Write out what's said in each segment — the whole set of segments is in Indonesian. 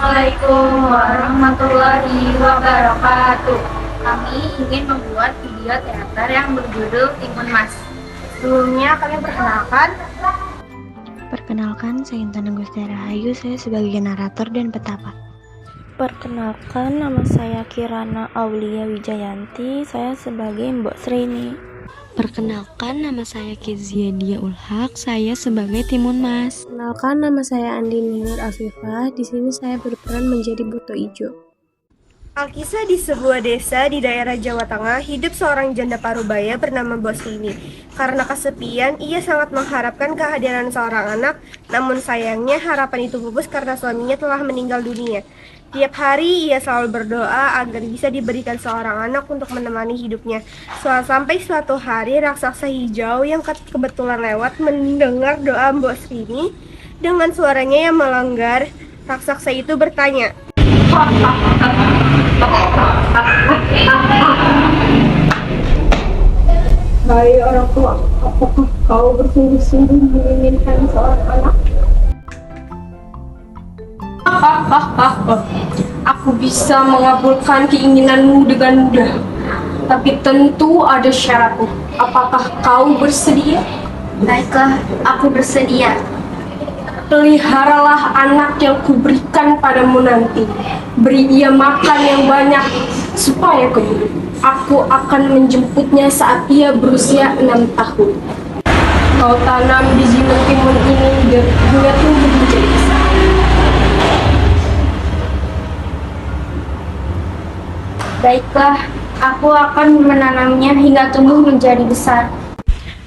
Assalamualaikum warahmatullahi wabarakatuh. Kami ingin membuat video teater yang berjudul Timun Mas. Sebelumnya kami perkenalkan. Perkenalkan, saya Intan Anggustara Rahayu, saya sebagai narator dan petapa. Perkenalkan, nama saya Kirana Aulia Wijayanti, saya sebagai Mbok Srini. Perkenalkan, nama saya Kezia Dia Ulhak, saya sebagai Timun Mas. Perkenalkan, nama saya Andini Nur Afifah. Di sini saya berperan menjadi Buto Ijo. Alkisah di sebuah desa di daerah Jawa Tengah, hidup seorang janda parubaya bernama Bosrini. Karena kesepian, ia sangat mengharapkan kehadiran seorang anak, namun sayangnya harapan itu pupus karena suaminya telah meninggal dunia. Tiap hari ia selalu berdoa agar bisa diberikan seorang anak untuk menemani hidupnya. Sampai suatu hari raksasa hijau yang kebetulan lewat mendengar doa Bosrini. Dengan suaranya yang melanggar, raksasa itu bertanya, "Hai orang tua, apakah kau bersungguh-sungguh menginginkan seorang anak?" Aku bisa mengabulkan keinginanmu dengan mudah, tapi tentu ada syaratnya. Apakah kau bersedia? Baiklah, aku bersedia. Peliharalah anak yang kuberikan padamu nanti. Beri ia makan yang banyak supaya gendut. Aku akan menjemputnya saat ia berusia 6 tahun. Kau tanam biji mentimun ini hingga tumbuh menjadi besar. Baiklah, aku akan menanamnya hingga tumbuh menjadi besar.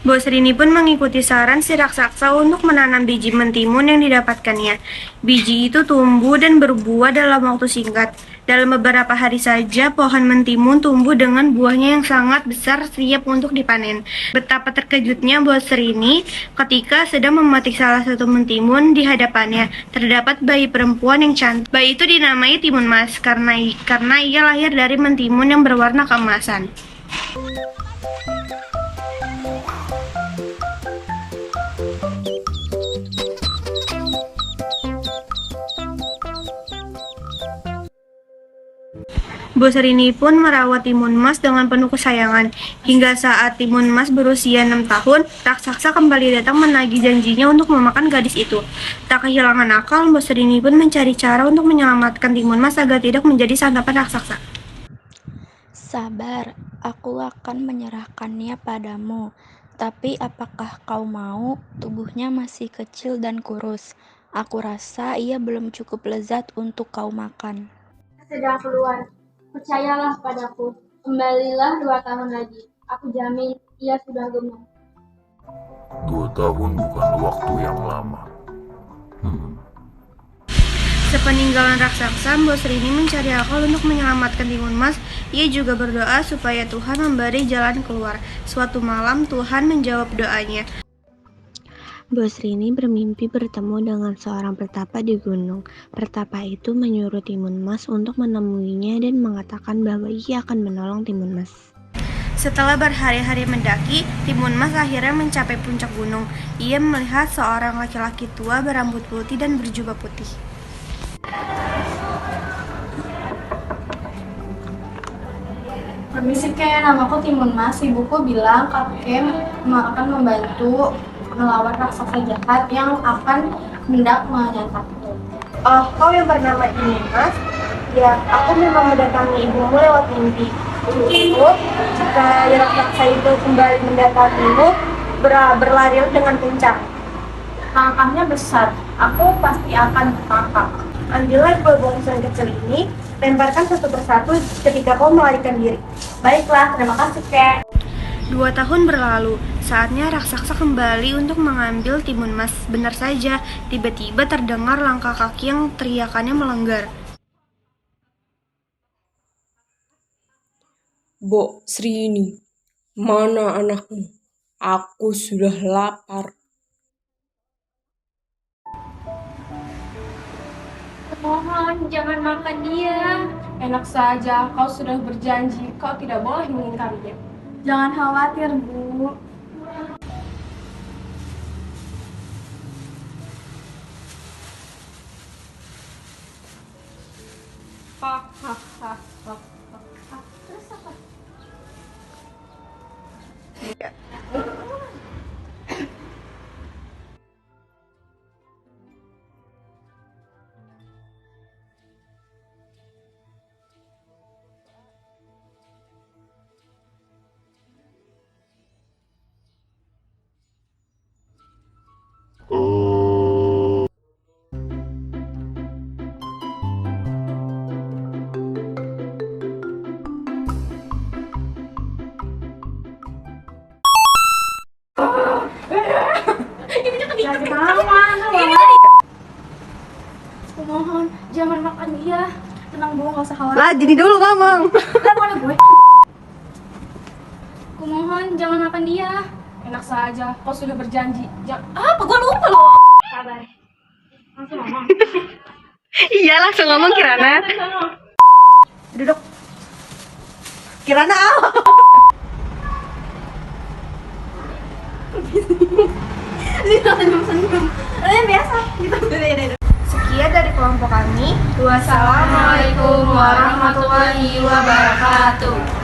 Bosrini pun mengikuti saran si raksasa untuk menanam biji mentimun yang didapatkannya. Biji itu tumbuh dan berbuah dalam waktu singkat. Dalam beberapa hari saja, pohon mentimun tumbuh dengan buahnya yang sangat besar siap untuk dipanen. Betapa terkejutnya Bosrini ketika sedang memetik salah satu mentimun di hadapannya. Terdapat bayi perempuan yang cantik. Bayi itu dinamai Timun Mas karena ia lahir dari mentimun yang berwarna keemasan. Bosrini pun merawat Timun Mas dengan penuh kesayangan. Hingga saat Timun Mas berusia 6 tahun, raksasa kembali datang menagih janjinya untuk memakan gadis itu. Tak kehilangan akal, Bosrini pun mencari cara untuk menyelamatkan Timun Mas agar tidak menjadi santapan raksasa. Sabar, aku akan menyerahkannya padamu. Tapi apakah kau mau? Tubuhnya masih kecil dan kurus. Aku rasa ia belum cukup lezat untuk kau makan. Sedang keluar. Percayalah padaku. Kembalilah 2 tahun lagi. Aku jamin ia sudah gemuk. 2 tahun bukan waktu yang lama. Sepeninggalan raksasa, Bosrini mencari akal untuk menyelamatkan Timun Mas. Ia juga berdoa supaya Tuhan memberi jalan keluar. Suatu malam, Tuhan menjawab doanya. Bosrini bermimpi bertemu dengan seorang petapa di gunung. Petapa itu menyuruh Timun Mas untuk menemuinya dan mengatakan bahwa ia akan menolong Timun Mas. Setelah berhari-hari mendaki, Timun Mas akhirnya mencapai puncak gunung. Ia melihat seorang laki-laki tua berambut putih dan berjubah putih. Permisi Ken, namaku Timun Mas. Ibuku bilang kakek akan membantu melawan raksasa jahat yang akan hendak menyantapku. "Oh, kau yang bernama Timun Mas? Ya, aku memang mendatangi ibumu lewat mimpi. Ibu, jika raksasa itu kembali mendatangimu, berlari dengan kencang. Langkahnya besar, aku pasti akan tertangkap. Ambillah 2 bongsoan kecil ini, lemparkan satu persatu ketika kau melarikan diri." Baiklah, terima kasih Ken. 2 tahun berlalu, saatnya raksasa kembali untuk mengambil Timun Mas. Benar saja, tiba-tiba terdengar langkah kaki yang teriakannya melenggar. Mbok Srini, mana anakmu? Aku sudah lapar. Mohon, jangan makan dia. Enak saja, kau sudah berjanji, kau tidak boleh mengingkarinya. Jangan khawatir, Bu. Terus apa? Kumohon, jangan makan dia. Tenang Bu, gak usah khawatir. Lah, jadi dulu ngomong. Lah, mana gue? Kumohon, jangan makan dia. Enak saja, kau sudah berjanji. Apa? Gue lupa loh. Sabar. Iya, langsung ngomong Kirana. Duduk. Kirana apa? Sekian dari kelompok kami. Wassalamualaikum warahmatullahi wabarakatuh.